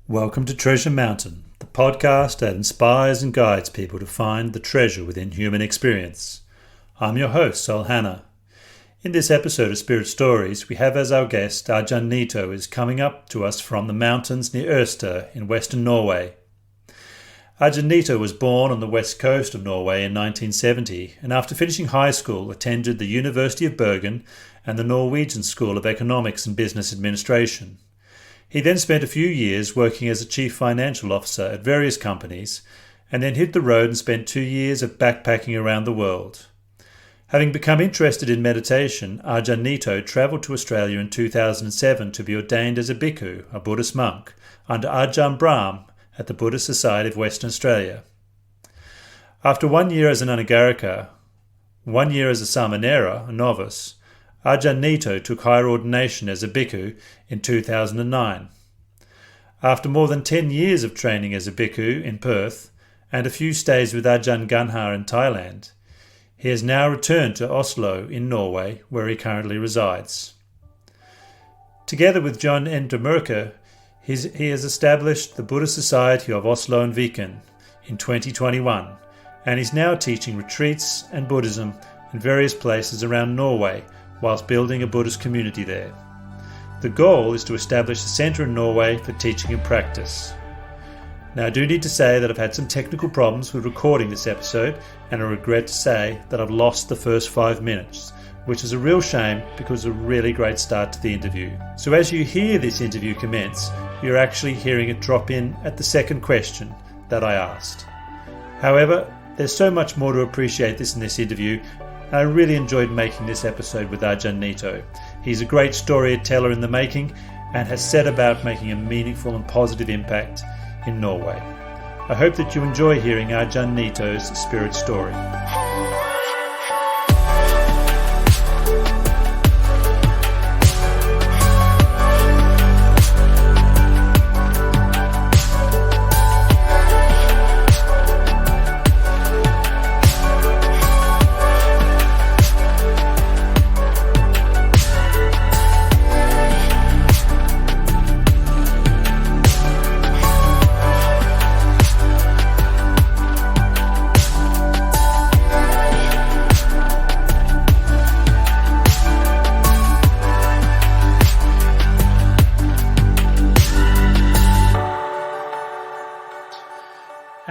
Welcome to Treasure Mountain, the podcast that inspires and guides people to find the treasure within human experience. I'm your host, Ajahn Ganha. In this episode of Spirit Stories, we have as our guest Ajahn Nitho, who is coming up to us from the mountains near Ørsta in western Norway. Ajahn Nitho was born on the west coast of Norway in 1970 and after finishing high school attended the University of Bergen and the Norwegian School of Economics and Business Administration. He then spent a few years working as a chief financial officer at various companies and then hit the road and spent 2 years of backpacking around the world. Having become interested in meditation, Ajahn Nitho travelled to Australia in 2007 to be ordained as a bhikkhu, a Buddhist monk, under Ajahn Brahm at the Buddhist Society of Western Australia. After 1 year as an anagarika, 1 year as a samanera, a novice, Ajahn Nitho took higher ordination as a bhikkhu in 2009. After more than 10 years of training as a bhikkhu in Perth and a few stays with Ajahn Ganha in Thailand, he has now returned to Oslo in Norway, where he currently resides. Together with John Endermerker, he has established the Buddhist Society of Oslo and Viken in 2021 and is now teaching retreats and Buddhism in various places around Norway whilst building a Buddhist community there. The goal is to establish a centre in Norway for teaching and practice. Now I do need to say that I've had some technical problems with recording this episode and I regret to say that I've lost the first 5 minutes, which is a real shame because it was a really great start to the interview. So as you hear this interview commence, you're actually hearing it drop in at the second question that I asked. However, there's so much more to appreciate in this interview. I really enjoyed making this episode with Ajahn Nitho. He's a great storyteller in the making and has set about making a meaningful and positive impact in Norway. I hope that you enjoy hearing Ajahn Nitho's spirit story.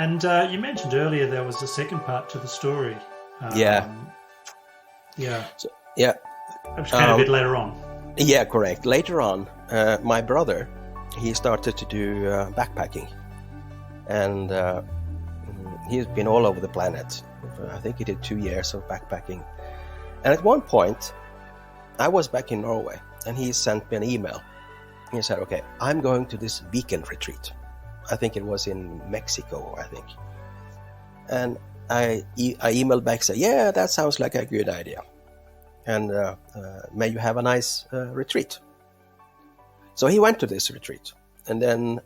And you mentioned earlier there was a second part to the story. Yeah. So, yeah. It was kind of a bit later on. Yeah, correct. Later on, my brother, he started to do backpacking. And he's been all over the planet. I think he did 2 years of backpacking. And at one point, I was back in Norway, and he sent me an email. He said, okay, I'm going to this weekend retreat. I think it was in Mexico, I think. And I emailed back, said, yeah, that sounds like a good idea. And may you have a nice retreat. So he went to this retreat. And then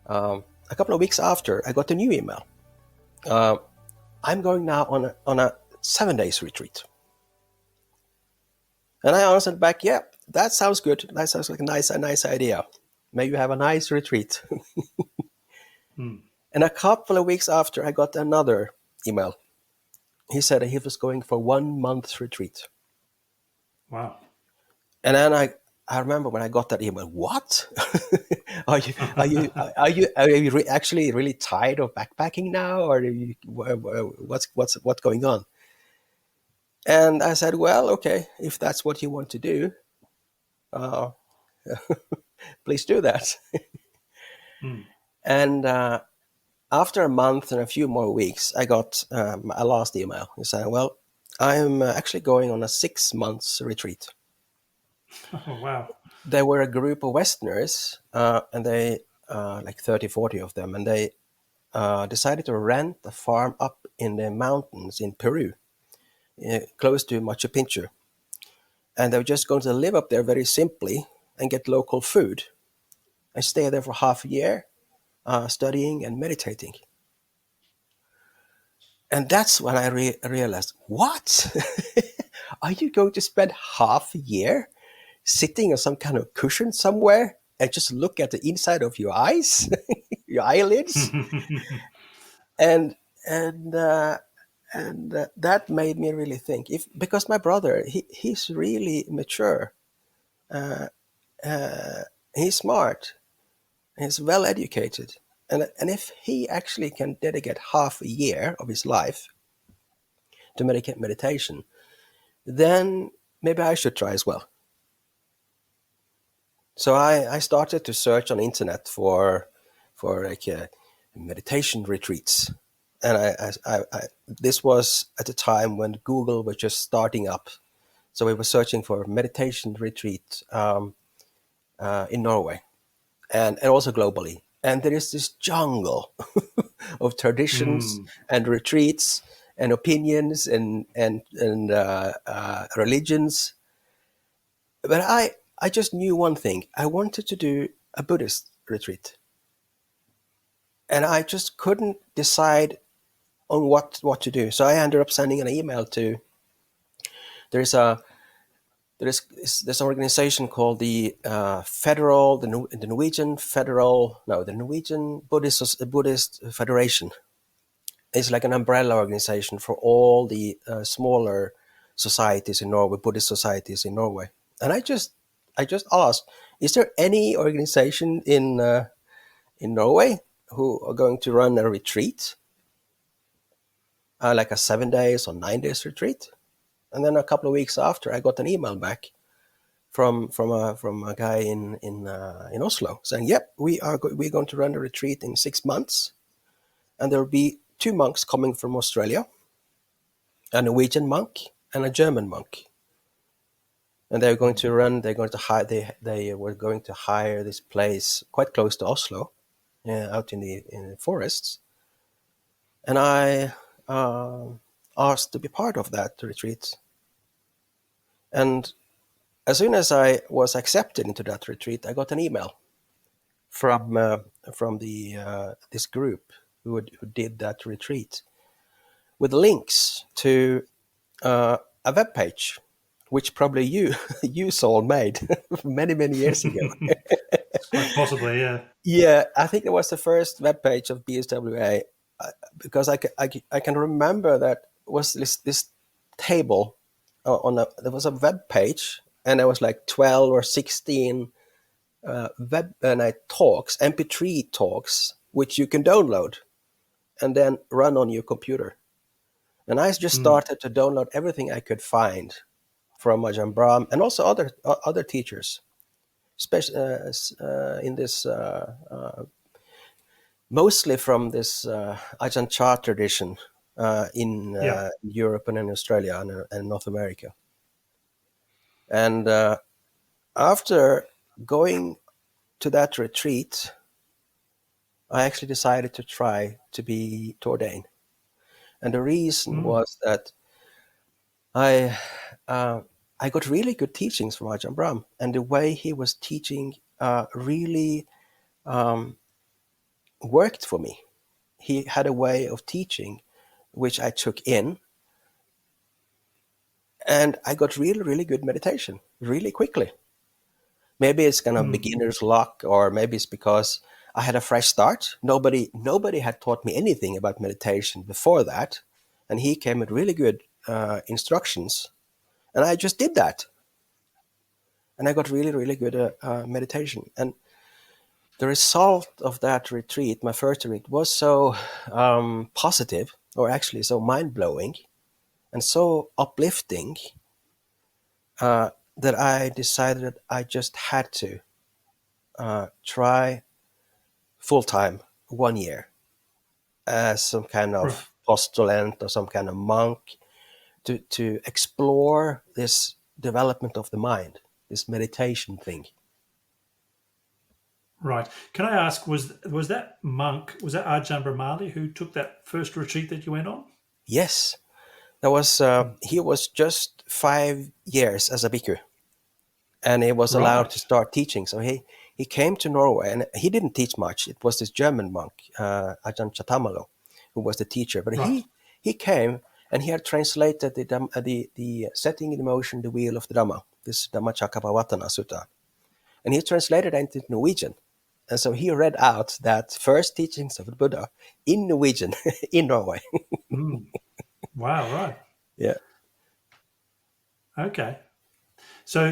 a couple of weeks after, I got a new email. I'm going now on a 7 days retreat. And I answered back, yeah, that sounds good. That sounds like a nice idea. May you have a nice retreat. And a couple of weeks after, I got another email. He said he was going for 1 month retreat. Wow. And then I remember when I got that email, what? are you actually really tired of backpacking now? Or what's going on? And I said, well, okay, if that's what you want to do, please do that. And after a month and a few more weeks, I got a last email. He said, well, I'm actually going on a 6 months retreat. Oh, wow. There were a group of Westerners, and they, like 30, 40 of them, and they decided to rent a farm up in the mountains in Peru, close to Machu Picchu. And they were just going to live up there very simply and get local food. I stayed there for half a year, studying and meditating. And that's when I realized, what? Are you going to spend half a year sitting on some kind of cushion somewhere and just look at the inside of your eyes, your eyelids, and and that made me really think. Because my brother, he's really mature, he's smart, he's well educated, and if he actually can dedicate half a year of his life to meditation, then maybe I should try as well. So I started to search on internet for like meditation retreats, and this was at a time when Google was just starting up, so we were searching for meditation retreat in Norway and also globally. And there is this jungle of traditions and retreats and opinions and religions. But I just knew one thing. I wanted to do a Buddhist retreat. And I just couldn't decide on what to do. So I ended up sending an email to, there's an organization called the Norwegian Buddhist Federation. It's like an umbrella organization for all the smaller societies in Norway, Buddhist societies in Norway. And I just asked, is there any organization in Norway who are going to run a retreat, like a 7 days or 9 days retreat? And then a couple of weeks after, I got an email back from a guy in Oslo saying, "Yep, we're going to run a retreat in 6 months, and there will be 2 monks coming from Australia, a Norwegian monk and a German monk, and they were going to hire this place quite close to Oslo, out in the forests." And I asked to be part of that retreat. And as soon as I was accepted into that retreat, I got an email from this group who did that retreat with links to a web page, which probably you Saul made many years ago. Quite possibly, yeah. Yeah, I think it was the first web page of BSWA, because I can remember that was this table there was a web page, and there was like 12 or 16 talks, MP3 talks, which you can download and then run on your computer. And I just started to download everything I could find from Ajahn Brahm and also other teachers, especially in this mostly from this Ajahn Chah tradition in Europe and in Australia and North America. And after going to that retreat, I actually decided to try to ordain. And the reason was that I got really good teachings from Ajahn Brahm, and the way he was teaching really worked for me. He had a way of teaching which I took in, and I got really good meditation really quickly. Maybe it's kind of beginner's luck, or maybe it's because I had a fresh start. Nobody had taught me anything about meditation before that, and he came with really good instructions, and I just did that, and I got really good meditation. And the result of that retreat, my first retreat, was so positive, or actually so mind-blowing and so uplifting, that I decided that I just had to try full-time 1 year as some kind of postulant or some kind of monk to explore this development of the mind, this meditation thing. Right. Can I ask, was that monk, was that Ajahn Brahmali who took that first retreat that you went on? Yes. That was he was just 5 years as a bhikkhu, and he was allowed to start teaching. So he came to Norway, and he didn't teach much. It was this German monk, Ajahn Chatamalo, who was the teacher. But he came, and he had translated the setting in motion the wheel of the Dhamma, this Dhammacakkappavattana Sutta. and he translated it into Norwegian. And so he read out that first teachings of the Buddha in Norwegian in Norway. Mm. Wow, right. Yeah. Okay. So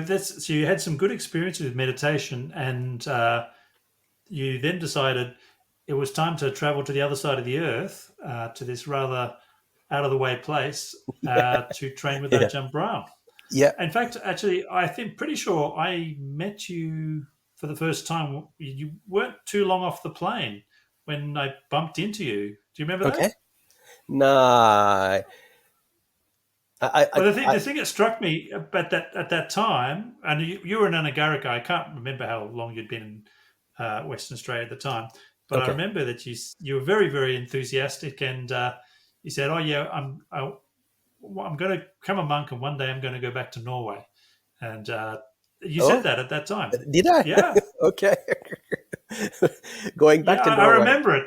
you had some good experiences with meditation, and you then decided it was time to travel to the other side of the earth, to this rather out of the way place, to train with Yeah. Ajahn Brahm. Yeah. In fact, actually, I think pretty sure I met you for the first time. You weren't too long off the plane when I bumped into you. Do you remember Okay. that? Nah. Well, the thing that struck me at that time, and you were an anagarika. I can't remember how long you'd been in Western Australia at the time, but I Okay. remember that you were very, very enthusiastic, and you said, "Oh yeah, I'm going to become a monk, and one day I'm going to go back to Norway." And you said Oh, that at that time. did I? Yeah, Okay. Going back yeah, to I Norway. remember it,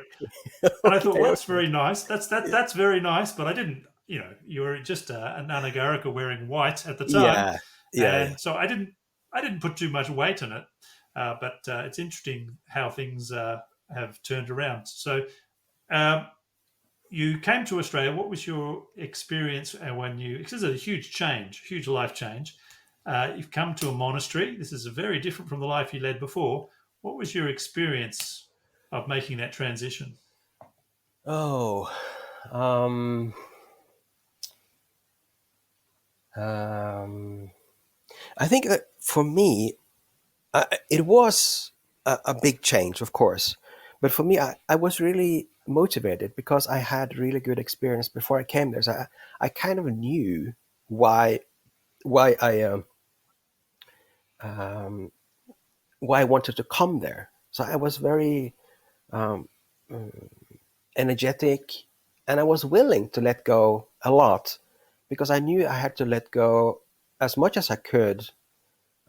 and I thought, Okay. well, that's Okay. very nice. Yeah. That's very nice, but I didn't. You were just an anagarika wearing white at the time, Yeah. Yeah. Yeah. and so I didn't put too much weight on it. But it's interesting how things have turned around. So um, you came to Australia. What was your experience when you? Because it's a huge change, huge life change. You've come to a monastery. This is very different from the life you led before. What was your experience of making that transition? Oh. Um. Um. I think that for me, it was a big change, of course. But for me, I was really motivated because I had really good experience before I came there. So I kind of knew why why I um, why I wanted to come there. So I was very um, energetic, and I was willing to let go a lot because I knew I had to let go as much as I could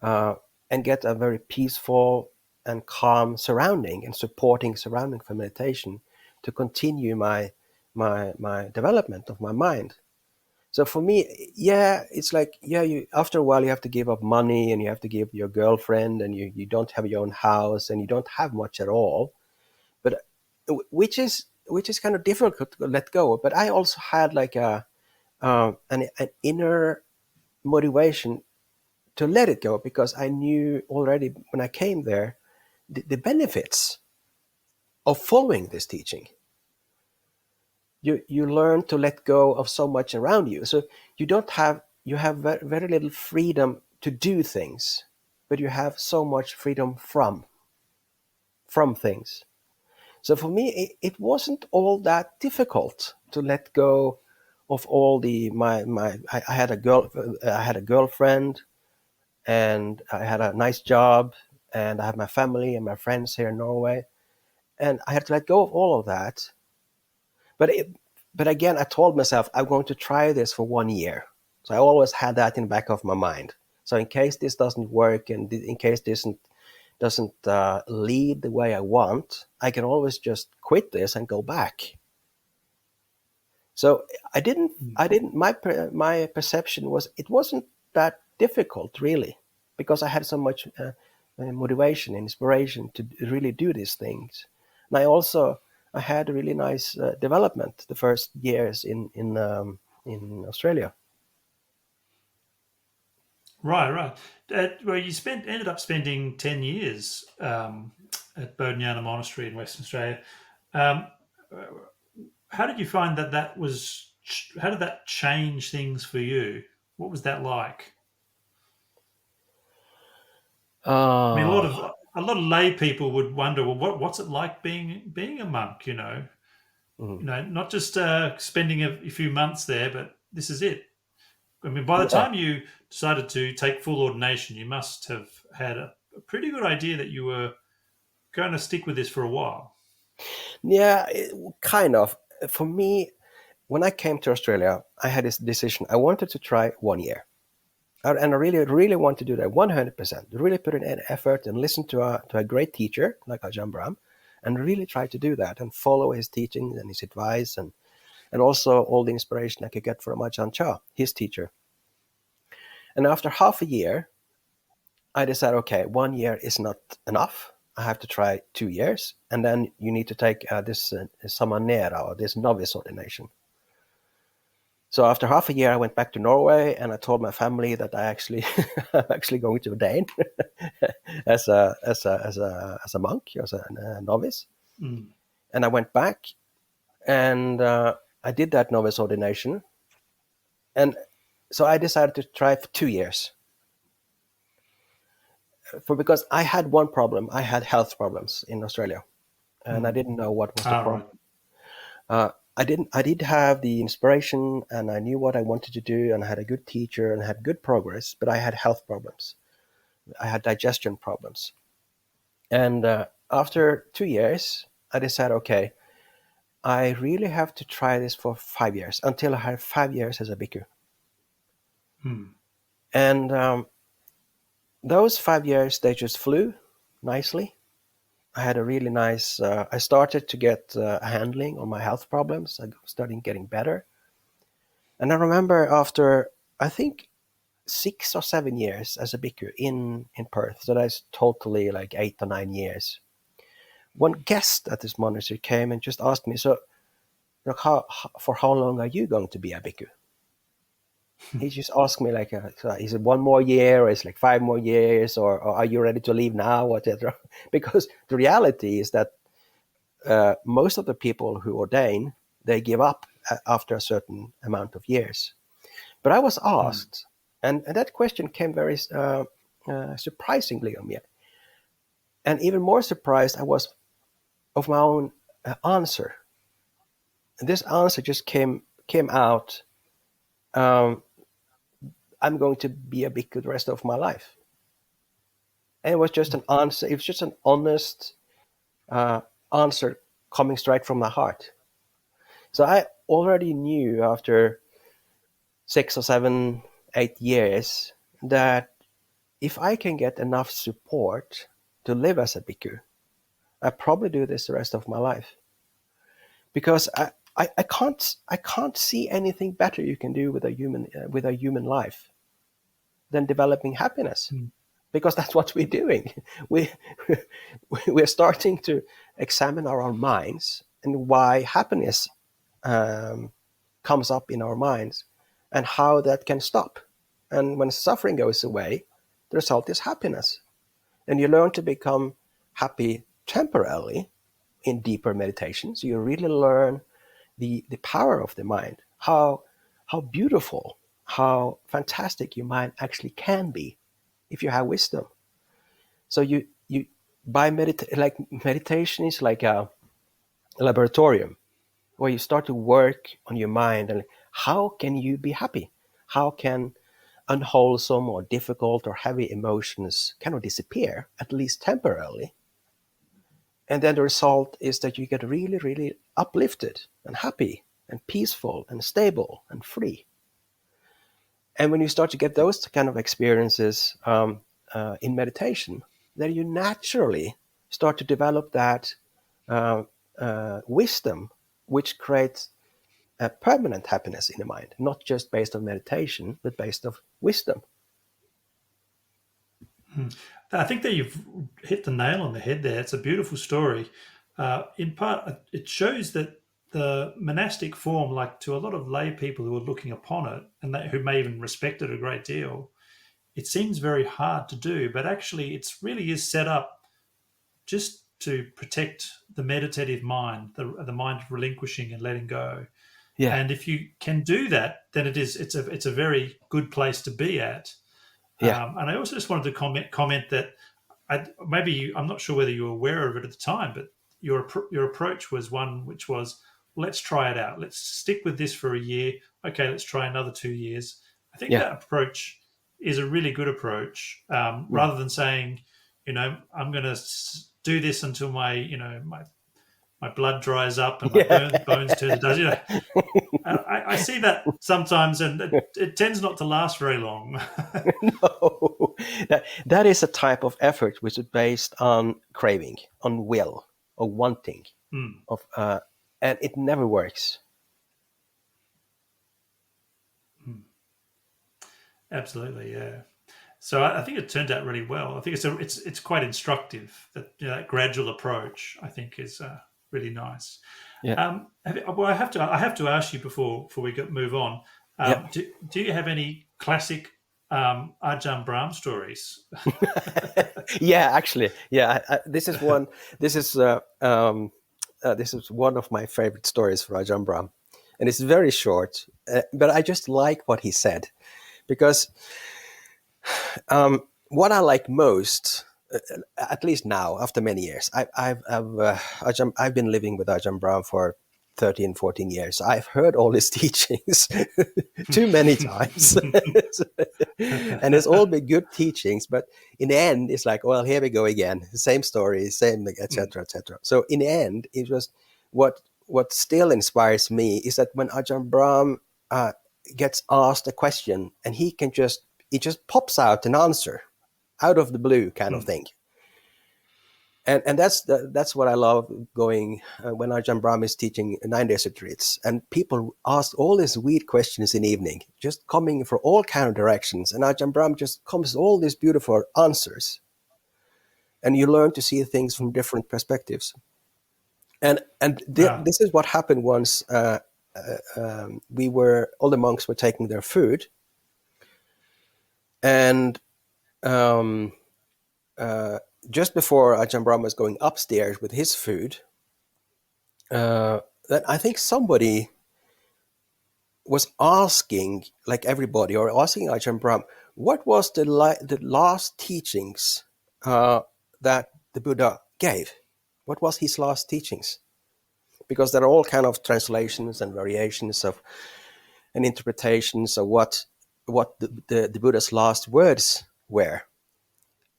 uh, and get a very peaceful and calm surrounding and supporting surrounding for meditation to continue my development of my mind. So for me, yeah, it's like, yeah, you after a while you have to give up money and you have to give your girlfriend and you don't have your own house and you don't have much at all. But which is kind of difficult to let go. But I also had like an inner motivation to let it go because I knew already when I came there the benefits of following this teaching. You learn to let go of so much around you. So you have very, very little freedom to do things, but you have so much freedom from things. So for me, it wasn't all that difficult to let go of all the my. I had a girlfriend, and I had a nice job, and I have my family and my friends here in Norway, and I had to let go of all of that. But but again, I told myself I'm going to try this for 1 year. So I always had that in the back of my mind. So in case this doesn't work, and in case this doesn't lead the way I want, I can always just quit this and go back. So I didn't. My perception was it wasn't that difficult really, because I had so much motivation and inspiration to really do these things. And I had a really nice development the first years in Australia. Right, right. Well, you ended up spending 10 years at Bodhinyana Monastery in Western Australia. Um, how did you find that was? How did that change things for you? What was that like? I mean, Oh, a lot of lay people would wonder, well, what's it like being a monk? mhm. Not just spending a few months there, but this is it. I mean, by the Yeah. time you decided to take full ordination, you must have had a pretty good idea that you were going to stick with this for a while. Yeah, kind of. For me, when I came to Australia, I had this decision. I wanted to try 1 year. And I really, really want to do that 100%. Really put in effort and listen to a great teacher like Ajahn Brahm, and really try to do that and follow his teachings and his advice, and also all the inspiration I could get from Ajahn Chah, his teacher. And after half a year, I decided, okay, 1 year is not enough. I have to try 2 years, and then you need to take this samanera, or this novice ordination. So after half a year, I went back to Norway, and I told my family that I'm actually going to ordain as a monk, as a novice. Mm. And I went back, and I did that novice ordination, and so I decided to try for 2 years. Because I had one problem. I had health problems in Australia, and I didn't know what was the problem. Right. I did have the inspiration, and I knew what I wanted to do, and I had a good teacher and had good progress, but I had health problems. I had digestion problems. And after 2 years, I decided, okay, I really have to try this for 5 years, until I had 5 years as a bhikkhu. And those 5 years, they just flew nicely. I had a really nice, I started to get a handling on my health problems. I started getting better. And I remember after, I think, 6 or 7 years as a bhikkhu in Perth, so that's totally like 8 or 9 years, one guest at this monastery came and just asked me, so for how long are you going to be a bhikkhu? He just asked me like, is it 1 more year, or is it like 5 more years, or are you ready to leave now, etc. Because the reality is that most of the people who ordain, they give up after a certain amount of years. But I was asked, and that question came very surprisingly on me. And even more surprised I was of my own answer. And this answer just came out, I'm going to be a bhikkhu the rest of my life. And it was just an answer. It was just an honest answer coming straight from my heart. So I already knew after 6 or 7, 8 years that if I can get enough support to live as a bhikkhu, I probably do this the rest of my life. Because I can't see anything better you can do with a human life than developing happiness. Because that's what we're doing. We're starting to examine our own minds and why happiness comes up in our minds and how that can stop. And when suffering goes away, the result is happiness. And you learn to become happy temporarily in deeper meditation. So you really learn the power of the mind, how beautiful, how fantastic your mind actually can be if you have wisdom. So you by meditation is like a laboratorium where you start to work on your mind and how can you be happy? How can unwholesome or difficult or heavy emotions kind of disappear, at least temporarily? And then the result is that you get really, really uplifted and happy and peaceful and stable and free. And when you start to get those kind of experiences in meditation, then you naturally start to develop that wisdom, which creates a permanent happiness in the mind, not just based on meditation, but based on wisdom. I think that you've hit the nail on the head there. It's a beautiful story. In part, it shows that the monastic form, like to a lot of lay people who are looking upon it and who may even respect it a great deal, it seems very hard to do, but actually it really is set up just to protect the meditative mind, the mind relinquishing and letting go. Yeah. And if you can do that, then it's a very good place to be at. Yeah. And I also just wanted to comment that I'm not sure whether you were aware of it at the time, but your approach was one which was, let's try it out. Let's stick with this for a year. Okay, let's try another 2 years. I think that approach is a really good approach, rather than saying, I'm going to do this until my blood dries up and my bones turn to dust. I see that sometimes, and it tends not to last very long. No, that is a type of effort which is based on craving, on will, or wanting, and it never works. Absolutely, yeah. So I think it turned out really well. I think it's quite instructive. That that gradual approach, I think, is really nice. Yeah. Well, I have to ask you before we move on. Yeah. Do you have any classic Ajahn Brahm stories? Yeah, actually, yeah. This is one. This is this is one of my favorite stories for Ajahn Brahm, and it's very short. But I just like what he said, because what I like most, at least now after many years, I've been living with Ajahn Brahm for 13, 14 years. I've heard all his teachings too many times. And it's all been good teachings, but in the end, it's like, well, here we go again. Same story, same, etc., etc. So in the end, it was what still inspires me is that when Ajahn Brahm gets asked a question and he just pops out an answer out of the blue kind of thing. And that's what I love going when Ajahn Brahm is teaching 9 days retreats, and people ask all these weird questions in the evening, just coming from all kind of directions, and Ajahn Brahm just comes with all these beautiful answers, and you learn to see things from different perspectives. And this is what happened once. All the monks were taking their food, and just before Ajahn Brahm was going upstairs with his food, that I think somebody was asking, like everybody, or asking Ajahn Brahm, what was the last teachings that the Buddha gave? What was his last teachings? Because there are all kind of translations and variations of and interpretations of what the Buddha's last words were.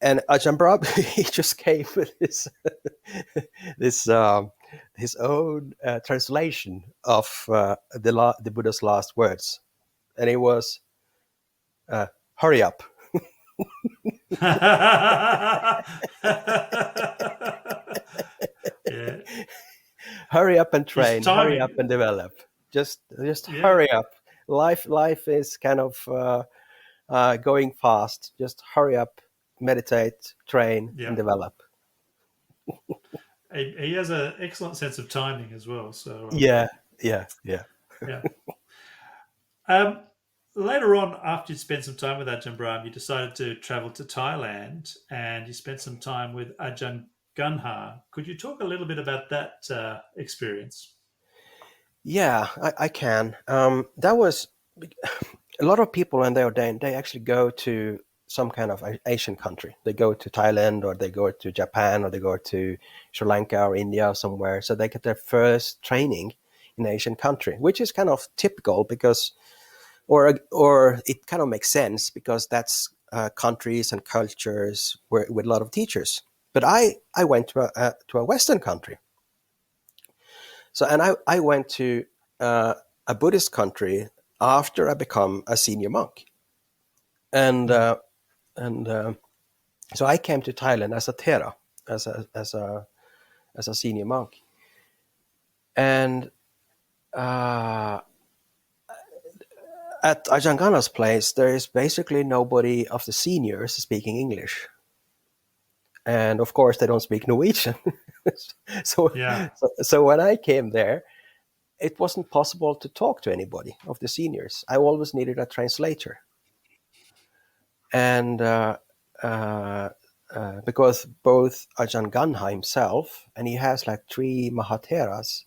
And Ajahn Brahm, he just came with his own translation of the Buddha's last words, and it was, "Hurry up." Yeah. Hurry up and train. His timing. Hurry up and develop. Just hurry up. Life is kind of going fast. Just hurry up, meditate, train, and develop. He has an excellent sense of timing as well. So yeah. Later on, after you spent some time with Ajahn Brahm, you decided to travel to Thailand, and you spent some time with Ajahn Ganha. Could you talk a little bit about that experience? Yeah, I can. That was a lot of people when they're ordained. They actually go to some kind of Asian country. They go to Thailand, or they go to Japan, or they go to Sri Lanka or India or somewhere. So they get their first training in an Asian country, which is kind of typical because, or it kind of makes sense because that's countries and cultures with a lot of teachers. But I went to a Western country. So, and I went to a Buddhist country after I become a senior monk, and so I came to Thailand as a thera, as a senior monk, and at Ajahn Ganha's place there is basically nobody of the seniors speaking English, and of course they don't speak Norwegian. So when I came there, it wasn't possible to talk to anybody of the seniors. I always needed a translator. And because both Ajahn Ganha himself, and he has like 3 Mahatheras,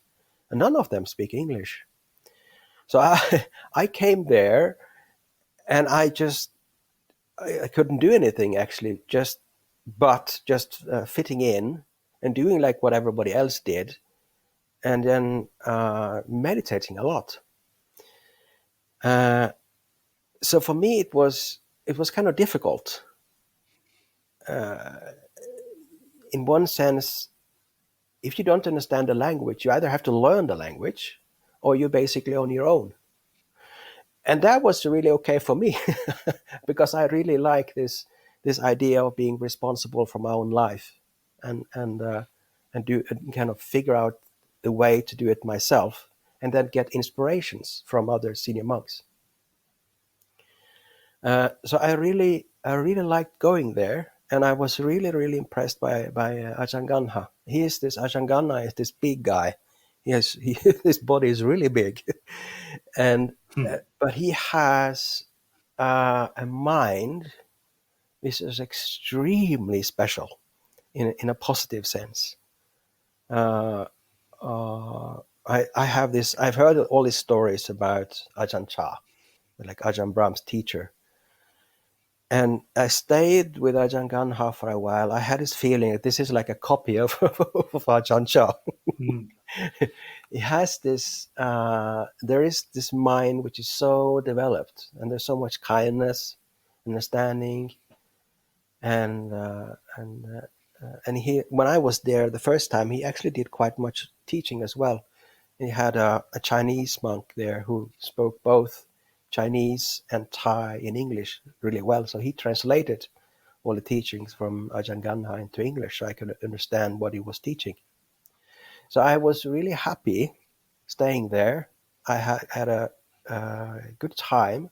and none of them speak English. So I came there, and I couldn't do anything actually, just fitting in and doing like what everybody else did, and then meditating a lot. So for me, it was kind of difficult. In one sense, if you don't understand the language, you either have to learn the language, or you're basically on your own. And that was really okay for me, because I really like this idea of being responsible for my own life, and kind of figure out the way to do it myself, and then get inspirations from other senior monks. So I really I really liked going there, and I was really, really impressed by Ajahn Ganha. Ajahn Ganha is this big guy. His body is really big, and Hmm. but he has a mind which is extremely special in a positive sense. Uh, I have this. I've heard all these stories about Ajahn Chah, like Ajahn Brahm's teacher, and I stayed with Ajahn Ganha for a while. I had this feeling that this is like a copy of, of Ajahn Chah. Hmm. He has this. There is this mind which is so developed, and there's so much kindness, understanding, and he. When I was there the first time, he actually did quite much teaching as well. He had a Chinese monk there who spoke both Chinese and Thai in English really well. So he translated all the teachings from Ajahn Ganha into English so I could understand what he was teaching. So I was really happy staying there. I had a good time,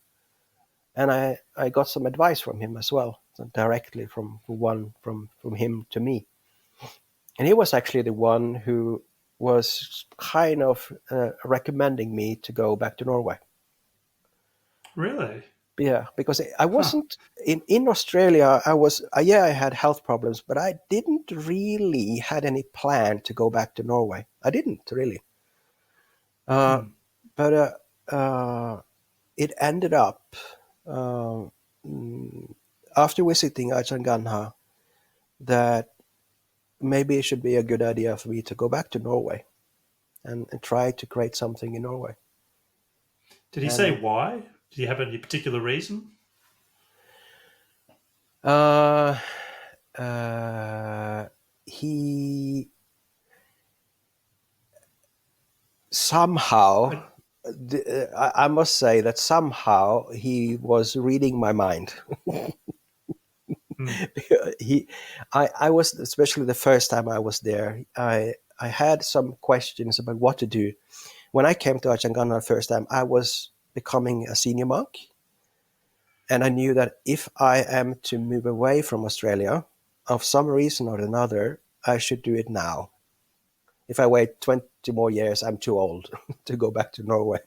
and I got some advice from him as well, so directly from him to me. And he was actually the one who was kind of recommending me to go back to Norway. Really? Yeah, because I Huh. wasn't in Australia. I was I had health problems, but I didn't really had any plan to go back to Norway. I didn't really. Uh, Hmm. but it ended up uh, mm, after visiting Ajahn Ganha that maybe it should be a good idea for me to go back to Norway and try to create something in Norway. Did he say And why? Did he have any particular reason? uh, uh, he somehow, I, I must say that somehow he was reading my mind. hmm. he, I was, especially the first time I was there, I had some questions about what to do. When I came to Ajahn Ganha the first time, I was becoming a senior monk. And I knew that if I am to move away from Australia, of some reason or another, I should do it now. If I wait 20 more years, I'm too old to go back to Norway,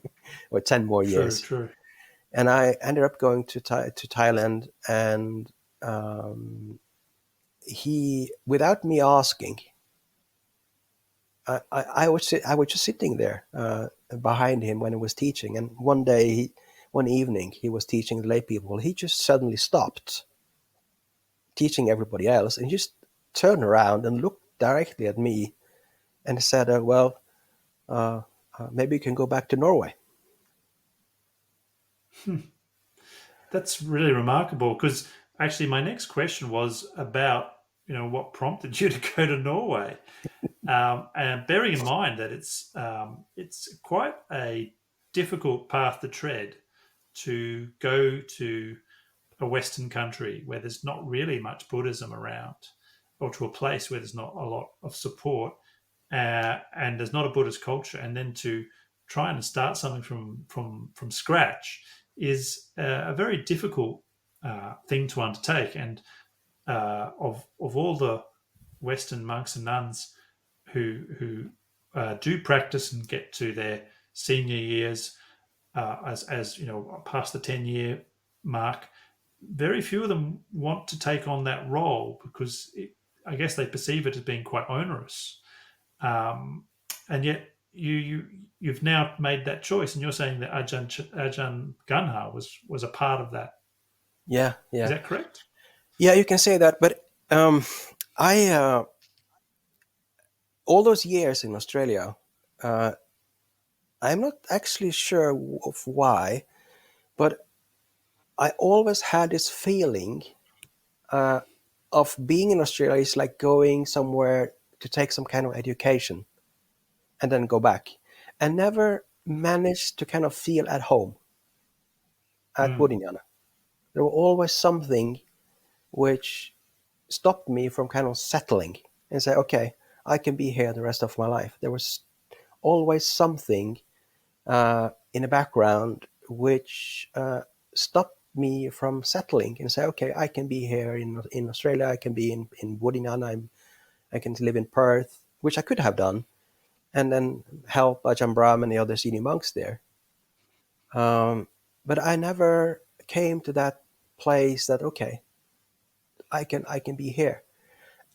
or 10 more True, years. true. And I ended up going to Thailand, and um, he, without me asking, I was just sitting there behind him when he was teaching. And one evening, he was teaching the lay people. He just suddenly stopped teaching everybody else and just turned around and looked directly at me and said, uh, maybe you can go back to Norway. That's really remarkable because actually my next question was about what prompted you to go to Norway, and bearing in mind that it's quite a difficult path to tread to go to a Western country where there's not really much Buddhism around, or to a place where there's not a lot of support, and there's not a Buddhist culture, and then to try and start something from scratch is a very difficult thing to undertake. And of all the Western monks and nuns who do practice and get to their senior years, as past the 10-year mark, very few of them want to take on that role because I guess they perceive it as being quite onerous. Um, and yet you've now made that choice, and you're saying that Ajahn Ganha was a part of that. Yeah, Is yeah, that correct? yeah. You can say that, but I all those years in Australia, uh, I'm not actually sure of why, but I always had this feeling uh, of being in Australia is like going somewhere to take some kind of education and then go back. I never managed to kind of feel at home at Mm, Bodhinyana. There was always something which stopped me from kind of settling and say, okay, I can be here the rest of my life. There was always something in the background which stopped me from settling and say, okay, I can be here in Australia, I can be in Woodingan, I can live in Perth, which I could have done, and then help Ajahn Brahm and the other senior monks there. But I never came to that place that, okay, I can be here.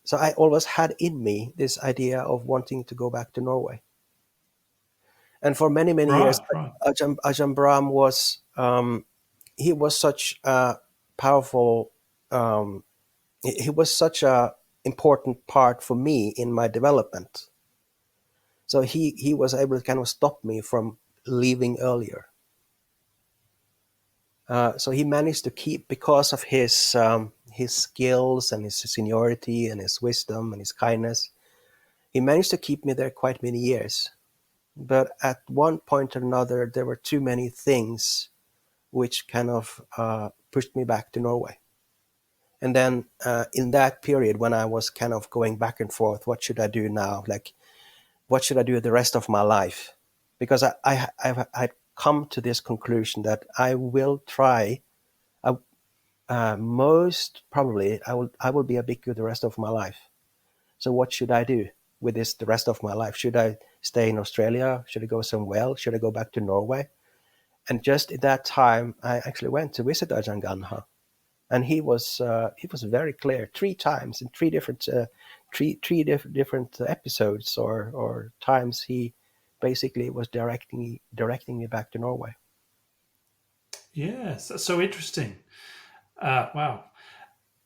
So I always had in me this idea of wanting to go back to Norway. And for many, many years, Right. Ajahn Brahm was, he was such a powerful, he was such a important part for me in my development. So he was able to kind of stop me from leaving earlier. So he managed to keep, because of his skills and his seniority and his wisdom and his kindness, he managed to keep me there quite many years. But at one point or another, there were too many things which kind of pushed me back to Norway. And then in that period, when I was kind of going back and forth, what should I do now? Like, what should I do the rest of my life? Because I'd come to this conclusion that I will try. Most probably, I will be a bhikkhu the rest of my life. So what should I do with this the rest of my life? Should I stay in Australia? Should I go somewhere else? Should I go back to Norway? And just at that time, I actually went to visit Ajahn Ganha, and he was very clear 3 times in 3 different different episodes or times. He basically was directing me back to Norway. Yeah, so interesting. Wow.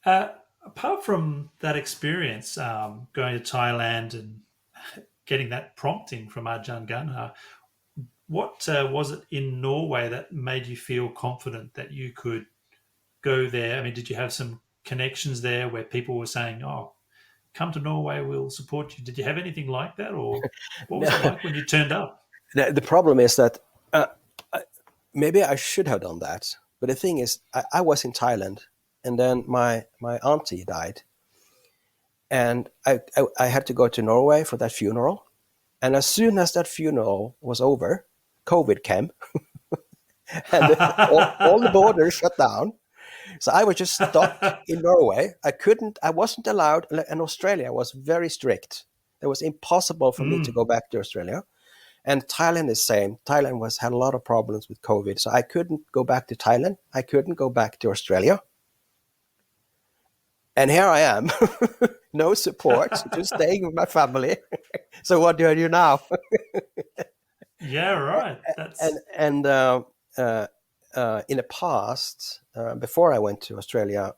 Apart from that experience, going to Thailand and getting that prompting from Ajahn Ganha, what was it in Norway that made you feel confident that you could go there? I mean, did you have some connections there where people were saying, "Oh, come to Norway, we'll support you"? Did you have anything like that, or what was it like when you turned up? The problem is that maybe I should have done that, but the thing is, I was in Thailand, and then my auntie died, and I had to go to Norway for that funeral. And as soon as that funeral was over, COVID came, and all the borders shut down. So I was just stuck in Norway. I wasn't allowed, and Australia was very strict. It was impossible for me to go back to Australia. And Thailand is same. Thailand had a lot of problems with COVID. So I couldn't go back to Thailand. I couldn't go back to Australia. And here I am, no support, just staying with my family. So what do I do now? Yeah, right. That's And in the past, before I went to Australia,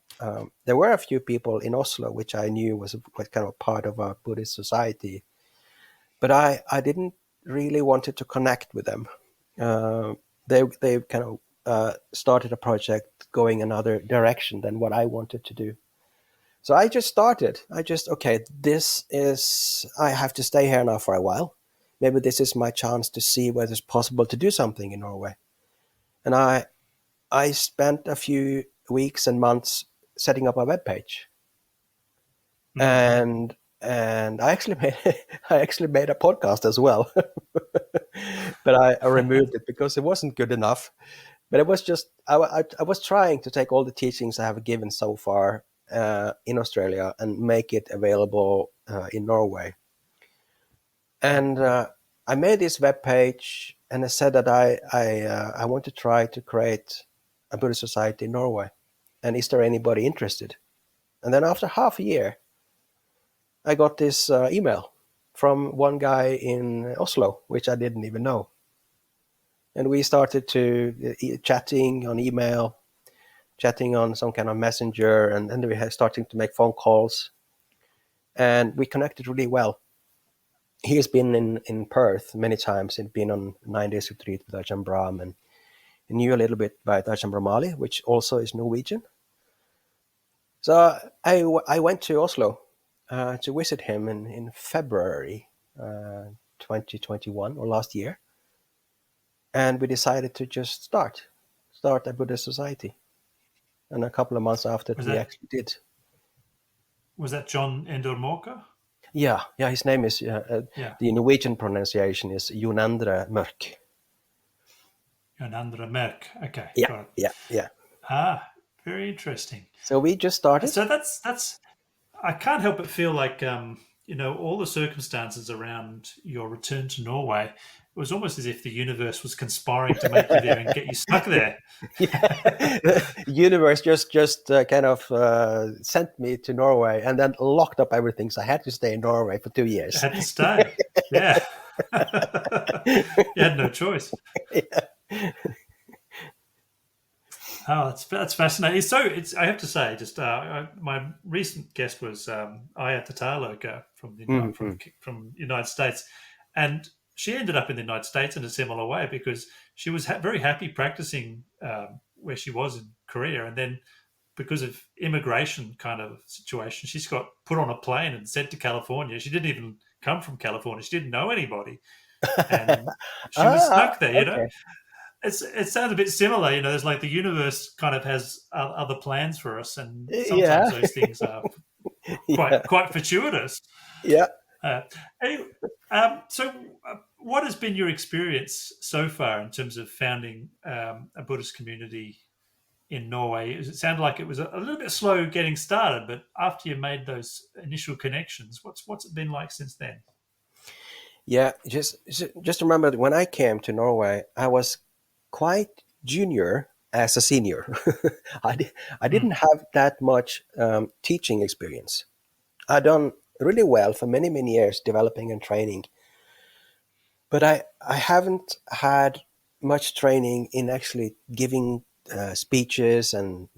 there were a few people in Oslo which I knew was kind of part of a Buddhist society, but I didn't really wanted to connect with them. They kind of started a project going another direction than what I wanted to do. So I just started. Okay, I have to stay here now for a while. Maybe this is my chance to see whether it's possible to do something in Norway. And I spent a few weeks and months setting up a webpage. And I actually made a podcast as well. But I removed it because it wasn't good enough. But it was just I was trying to take all the teachings I have given so far in Australia and make it available in Norway. And I made this web page, and I said that I want to try to create a Buddhist society in Norway. And is there anybody interested? And then after half a year, I got this email from one guy in Oslo, which I didn't even know. And we started to chatting on email, chatting on some kind of messenger, and then we had starting to make phone calls. And we connected really well. He has been in Perth many times. He'd been on 9 days retreat with Ajahn Brahm, and he knew a little bit about Ajahn Brahmali, which also is Norwegian. So I went to Oslo to visit him in February 2021, or last year. And we decided to just start a Buddhist society. And a couple of months after, we actually did. Was that John Endormoka? Yeah. His name is the Norwegian pronunciation is Jonandre Mørk. Jonandre Mørk. Okay. Yeah. Ah, very interesting. So we just started. So that's. I can't help but feel like all the circumstances around your return to Norway. It was almost as if the universe was conspiring to make you there and get you stuck there. Yeah, the universe just kind of sent me to Norway and then locked up everything. So I had to stay in Norway for 2 years. You had to stay. Yeah, you had no choice. Yeah. Oh, that's fascinating. So I have to say, just my recent guest was Ayata Taloka from the from United States, and she ended up in the United States in a similar way because she was very happy practicing where she was in Korea, and then because of immigration kind of situation, she's got put on a plane and sent to California. She didn't even come from California. She didn't know anybody, and she was stuck there. Okay. It sounds a bit similar. There's like the universe kind of has other plans for us, and sometimes Yeah. those things are Yeah. quite fortuitous. Yeah. Anyway, so what has been your experience so far in terms of founding a Buddhist community in Norway? It sounded like it was a little bit slow getting started, but after you made those initial connections, what's it been like since then? Yeah. Just remember that when I came to Norway, I was quite junior as a senior. I didn't have that much teaching experience. I'd done really well for many, many years developing and training, but I haven't had much training in actually giving speeches and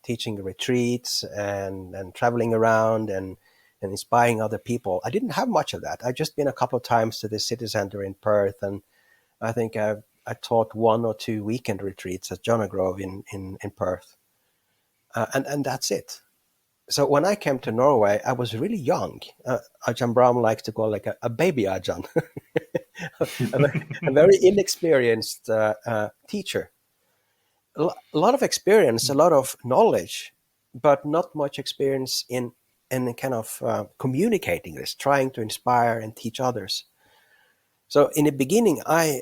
teaching retreats and traveling around and inspiring other people. I didn't have much of that. I'd just been a couple of times to the city center in Perth, and I think I taught 1 or 2 weekend retreats at John Grove in Perth, and that's it. So when I came to Norway, I was really young. Ajahn Brahm likes to call like a baby Ajahn, a very inexperienced teacher. A lot of experience, a lot of knowledge, but not much experience in kind of communicating this, trying to inspire and teach others. So in the beginning, I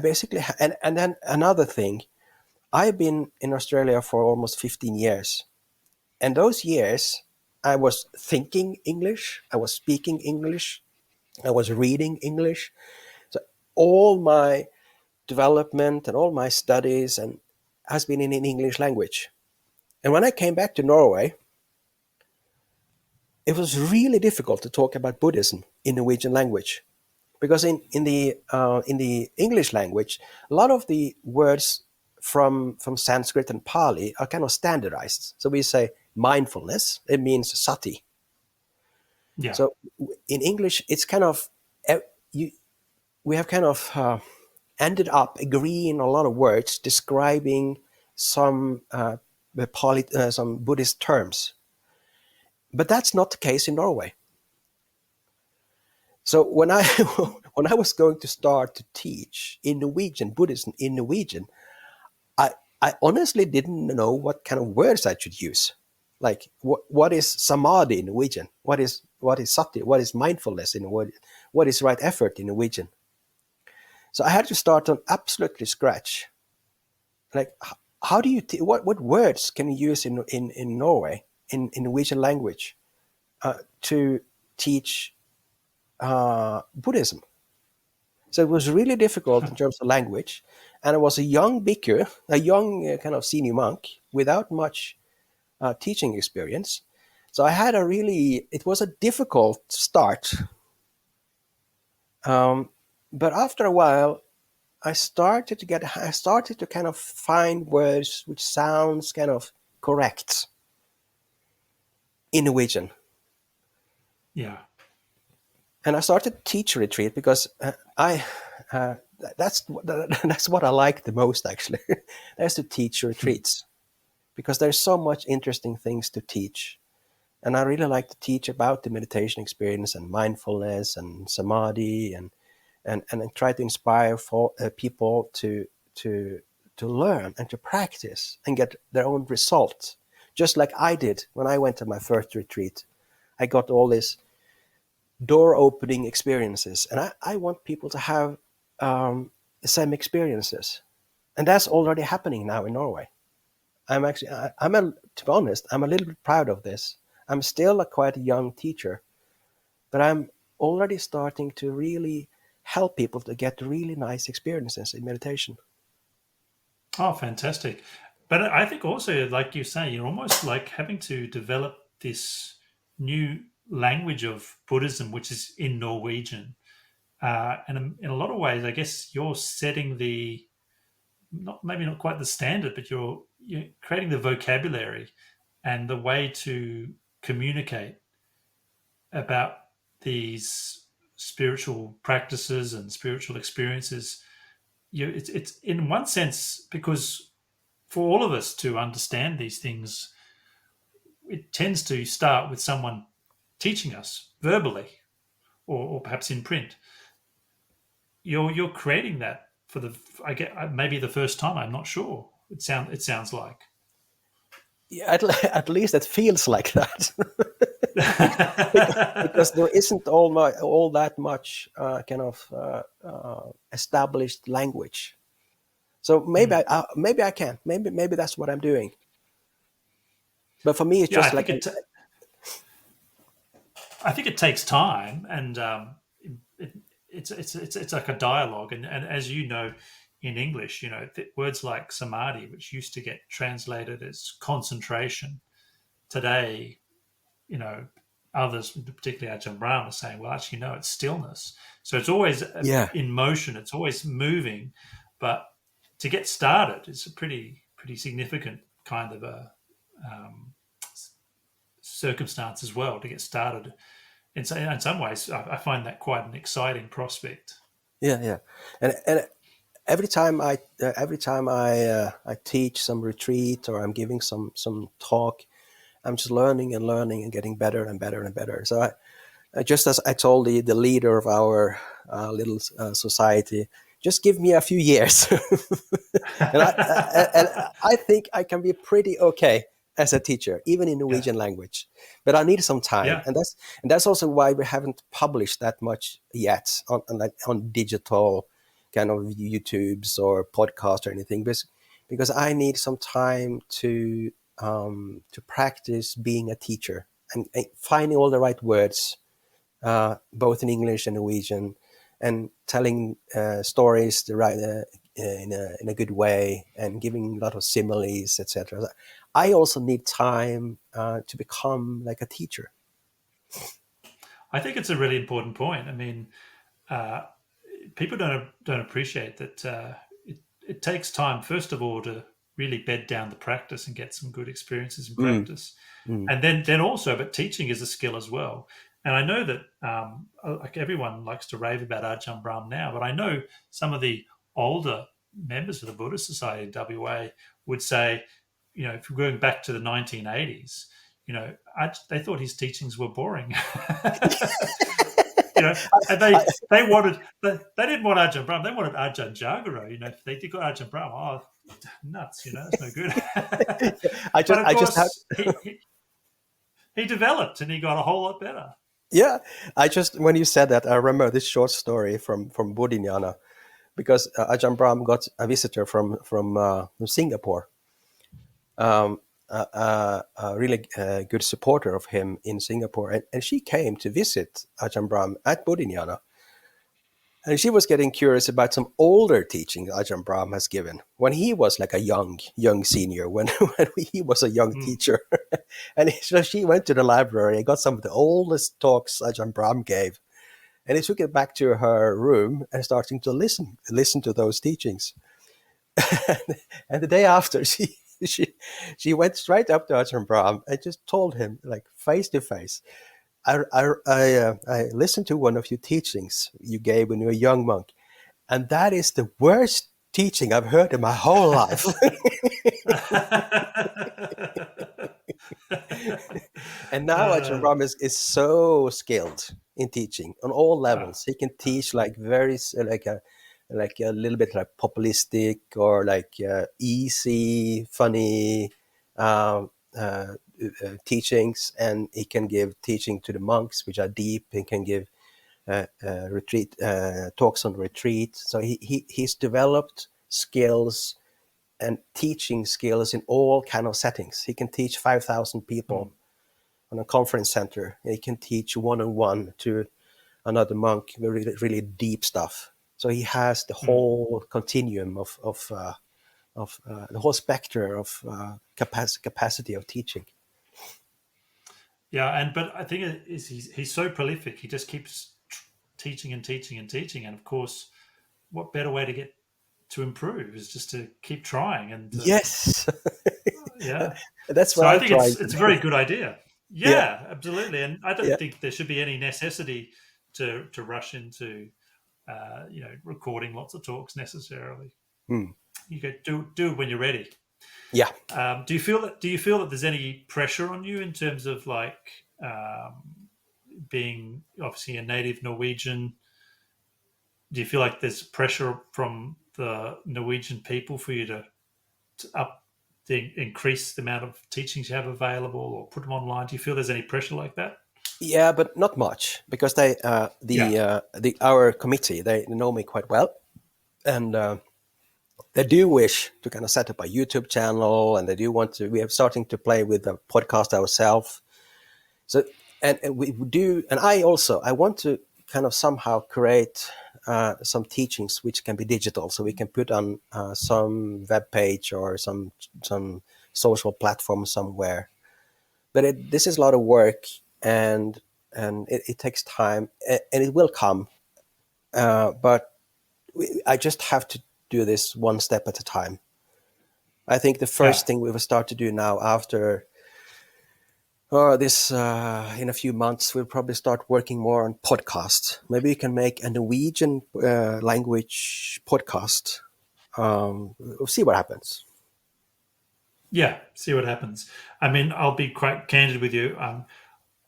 basically, and then another thing, I've been in Australia for almost 15 years. And those years, I was thinking English, I was speaking English, I was reading English. So all my development and all my studies and has been in English language. And when I came back to Norway, it was really difficult to talk about Buddhism in Norwegian language. Because in the English language, a lot of the words from Sanskrit and Pali are kind of standardized. So we say mindfulness, it means sati. Yeah. So in English, it's kind of we have kind of ended up agreeing a lot of words describing some some Buddhist terms, but that's not the case in Norway. So when I when I was going to start to teach in Norwegian, Buddhism in Norwegian, I honestly didn't know what kind of words I should use. Like what is samadhi in Norwegian? What is sati? What is mindfulness in Norwegian? What is right effort in Norwegian? So I had to start on absolutely scratch. Like how do you what words can you use in Norway in Norwegian language to teach Buddhism? So it was really difficult in terms of language. And I was a young bhikkhu, a young kind of senior monk without much teaching experience. So I had it was a difficult start. But after a while, I started to kind of find words which sounds kind of correct in Norwegian. Yeah. And I started to teach retreat because that's what I like the most, actually. That's to teach retreats, because there's so much interesting things to teach. And I really like to teach about the meditation experience and mindfulness and samadhi and try to inspire people to learn and to practice and get their own results. Just like I did when I went to my first retreat. I got all these door-opening experiences, and I want people to have the same experiences. And that's already happening now in Norway. To be honest, I'm a little bit proud of this. I'm still a quite young teacher, but I'm already starting to really help people to get really nice experiences in meditation. Oh, fantastic. But I think also, like you say, you're almost like having to develop this new language of Buddhism, which is in Norwegian. And in a lot of ways, I guess you're setting the, not maybe not quite the standard, but you're creating the vocabulary and the way to communicate about these spiritual practices and spiritual experiences. It's in one sense, because for all of us to understand these things, it tends to start with someone teaching us verbally, or perhaps in print. You're creating that for the, I get, maybe the first time. I'm not sure. It sounds like. Yeah, at least it feels like that. Because there isn't all that much kind of established language. So maybe I can. Maybe that's what I'm doing. But for me, it's Yeah, just like I think it takes time, and it's like a dialogue, and as you know, in English, words like samadhi, which used to get translated as concentration, today, you know, others, particularly Ajahn Brahm, are saying, well, actually, no, it's stillness. So it's always yeah. in motion, it's always moving, but to get started, it's a pretty significant kind of a circumstance as well to get started. And so, in some ways, I find that quite an exciting prospect. Yeah, and every time I teach some retreat or I'm giving some talk, I'm just learning and getting better and better and better. So I just as I told the leader of our little society, just give me a few years, and I think I can be pretty okay as a teacher, even in Yeah, Norwegian language. But I need some time, yeah, and that's also why we haven't published that much yet on digital kind of YouTubes or podcast or anything, because I need some time to practice being a teacher and finding all the right words, both in English and Norwegian, and telling stories in a good way and giving a lot of similes, etc. I also need time to become like a teacher. I think it's a really important point. I mean, uh, people don't appreciate that it takes time, first of all, to really bed down the practice and get some good experiences in Mm, practice, mm, and then also, but teaching is a skill as well. And I know that like everyone likes to rave about Ajahn Brahm now, but I know some of the older members of the Buddhist Society in WA would say, if you're going back to the 1980s, they thought his teachings were boring. And they wanted they didn't want Ajahn Brahm, they wanted Ajahn Jagaro. If they got Ajahn Brahm, nuts, that's no good. I But just of I just have course, he developed and he got a whole lot better. yeah. I just when you said that, I remember this short story from Bodhinyana, because Ajahn Brahm got a visitor from Singapore, a really good supporter of him in Singapore, and she came to visit Ajahn Brahm at Bodhinyana, and she was getting curious about some older teaching Ajahn Brahm has given when he was like a young senior, when he was a young Mm. teacher, and so she went to the library and got some of the oldest talks Ajahn Brahm gave, and he took it back to her room and starting to listen to those teachings. And the day after, she she went straight up to Ajahn Brahm and just told him, like face to face, I listened to one of your teachings you gave when you were a young monk, and that is the worst teaching I've heard in my whole life. And now Ajahn uh, Brahm is so skilled in teaching on all uh, levels. He can teach like like a little bit like populistic or like easy, funny um, uh, teachings, and he can give teaching to the monks, which are deep. He can give retreat talks on retreat. So he's developed skills and teaching skills in all kind of settings. He can teach 5,000 people on a conference center. He can teach one-on-one to another monk, really, really deep stuff. So he has the whole continuum of the whole spectrum of capacity of teaching. Yeah, but I think he's so prolific. He just keeps teaching and teaching and teaching. And of course, what better way to get to improve is just to keep trying. And yes, yeah, that's what so I I'm think trying it's a very good idea. Yeah, absolutely. And I don't Yeah. think there should be any necessity to rush into recording lots of talks necessarily. You go do it when you're ready. Yeah. Do you feel that there's any pressure on you in terms of like being obviously a native Norwegian? Do you feel like there's pressure from the Norwegian people for you to increase the amount of teachings you have available or put them online? Do you feel there's any pressure like that? Yeah, but not much, because they our committee, they know me quite well, and they do wish to kind of set up a YouTube channel, and they do want to. We are starting to play with the podcast ourselves. So and we do, and I want to kind of somehow create some teachings which can be digital, so we can put on some web page or some social platform somewhere. But this is a lot of work, and it takes time, and it will come. But I just have to do this one step at a time. I think the first thing we will start to do now after this in a few months, we'll probably start working more on podcasts. Maybe we can make a Norwegian language podcast. We'll see what happens. Yeah, see what happens. I mean, I'll be quite candid with you.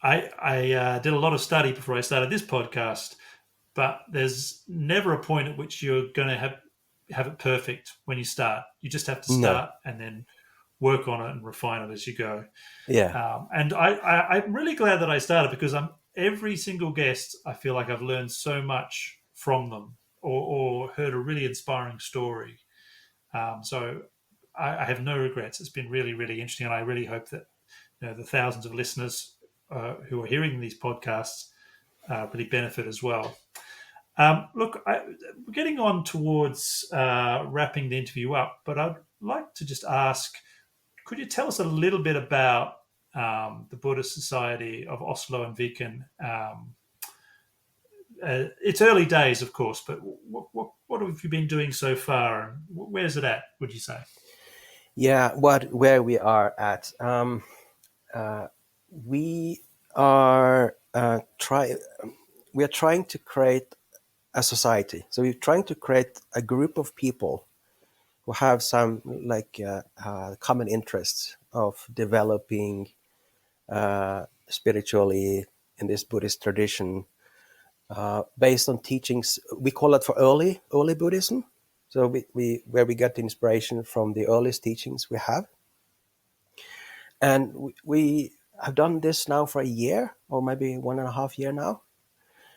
I did a lot of study before I started this podcast, but there's never a point at which you're going to have it perfect when you start. You just have to start and then work on it and refine it as you go. Yeah. And I'm really glad that I started, because every single guest, I feel like I've learned so much from them or heard a really inspiring story. So I have no regrets. It's been really, really interesting, and I really hope that the thousands of listeners who are hearing these podcasts really benefit as well. Look, we're getting on towards wrapping the interview up, but I'd like to just ask, could you tell us a little bit about the Buddhist Society of Oslo and Viken? It's early days, of course, but what have you been doing so far, and where's it at, would you say? Yeah, where we are at. We are trying to create a society. So we're trying to create a group of people who have some common interests of developing spiritually in this Buddhist tradition, based on teachings. We call it for early Buddhism. So where we get the inspiration from the earliest teachings we have. And we have done this now for a year, or maybe 1.5 years now.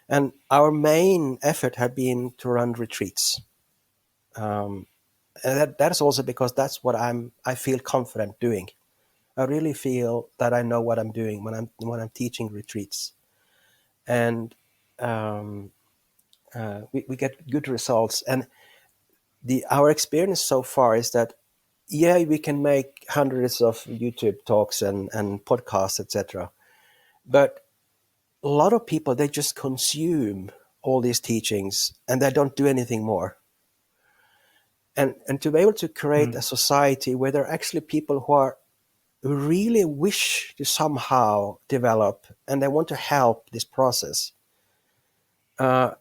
And our main effort has been to run retreats. And that is also because that's what I feel confident doing. I really feel that I know what I'm doing when I'm teaching retreats. And we get good results. And our experience so far is that, we can make hundreds of YouTube talks and podcasts, etc. But a lot of people, they just consume all these teachings and they don't do anything more. And to be able to create a society where there are actually people who really wish to somehow develop and they want to help this process. Our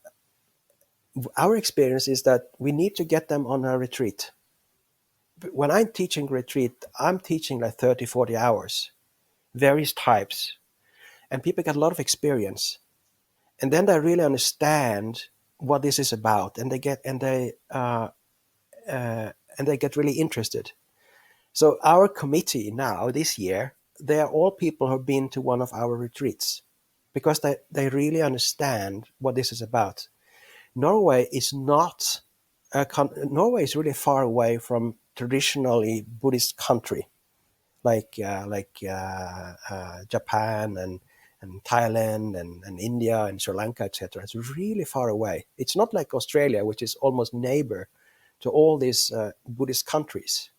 experience is that we need to get them on a retreat. When I'm teaching retreat, I'm teaching like 30, 40 hours, various types, and people get a lot of experience. And then they really understand what this is about, and they get really interested. So our committee now this year, they are all people who have been to one of our retreats, because they really understand what this is about. Norway is not Norway is really far away from traditionally Buddhist country, like Japan and Thailand and India and Sri Lanka, etc. It's really far away. It's not like Australia, which is almost neighbor to all these Buddhist countries.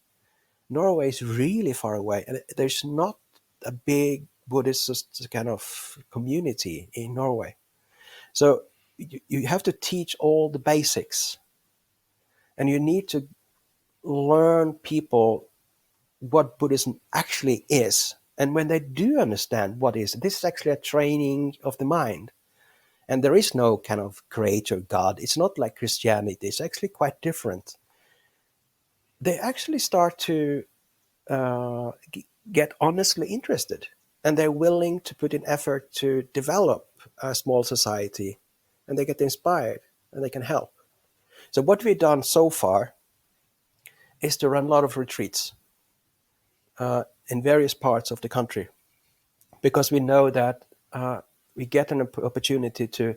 Norway is really far away, and there's not a big Buddhist kind of community in Norway. So you have to teach all the basics, and you need to learn people what Buddhism actually is. And when they do understand what is, this is actually a training of the mind. And there is no kind of creator God. It's not like Christianity. It's actually quite different. They actually start to get honestly interested. And they're willing to put in effort to develop a small society. And they get inspired and they can help. So what we've done so far is to run a lot of retreats in various parts of the country, because we know that we get an opportunity to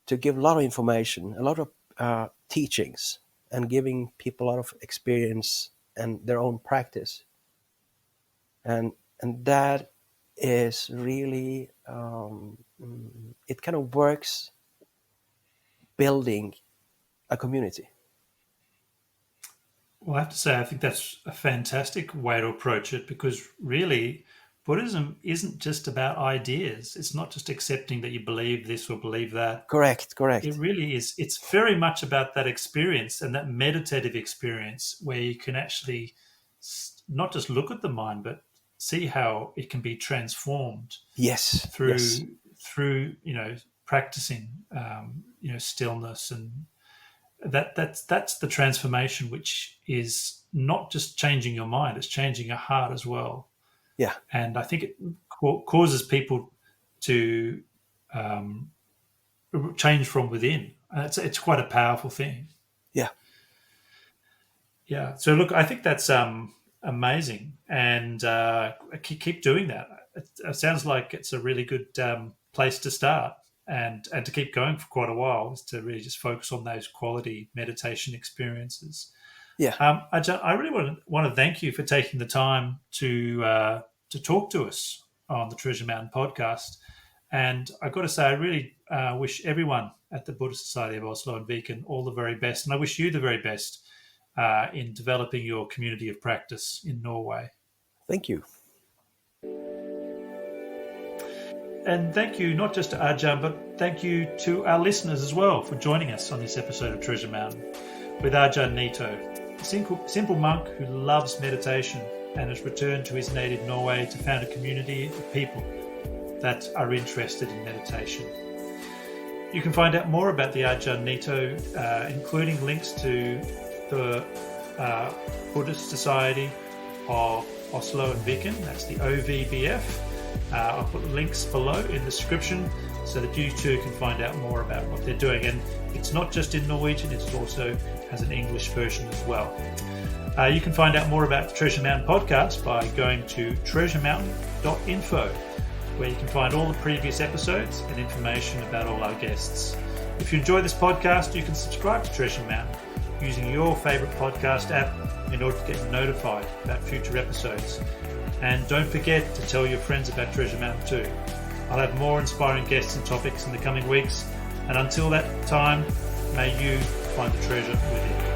give a lot of information, a lot of teachings, and giving people a lot of experience and their own practice. And that is really, it kind of works building a community. Well, I have to say, I think that's a fantastic way to approach it, because really, Buddhism isn't just about ideas. It's not just accepting that you believe this or believe that. Correct. It really is. It's very much about that experience, and that meditative experience where you can actually not just look at the mind, but see how it can be transformed. Yes. Through practicing stillness, and that's the transformation, which is not just changing your mind, it's changing your heart as well. Yeah. And I think it causes people to change from within. It's quite a powerful thing. Yeah. So look, I think that's amazing, and keep doing that. It sounds like it's a really good place to start. And to keep going for quite a while, is to really just focus on those quality meditation experiences. Yeah. I really want to thank you for taking the time to talk to us on the Treasure Mountain podcast. And I've got to say, I really wish everyone at the Buddhist Society of Oslo and Viken all the very best. And I wish you the very best in developing your community of practice in Norway. Thank you. And thank you not just to Ajahn, but thank you to our listeners as well for joining us on this episode of Treasure Mountain with Ajahn Nitho, a simple monk who loves meditation and has returned to his native Norway to found a community of people that are interested in meditation. You can find out more about the Ajahn Nitho, including links to the Buddhist Society of Oslo and Viken, that's the OVBF. I'll put links below in the description so that you too can find out more about what they're doing. And it's not just in Norwegian, it also has an English version as well. You can find out more about the Treasure Mountain podcast by going to treasuremountain.info, where you can find all the previous episodes and information about all our guests. If you enjoy this podcast, you can subscribe to Treasure Mountain using your favourite podcast app in order to get notified about future episodes. And don't forget to tell your friends about Treasure Mountain too. I'll have more inspiring guests and topics in the coming weeks. And until that time, may you find the treasure within.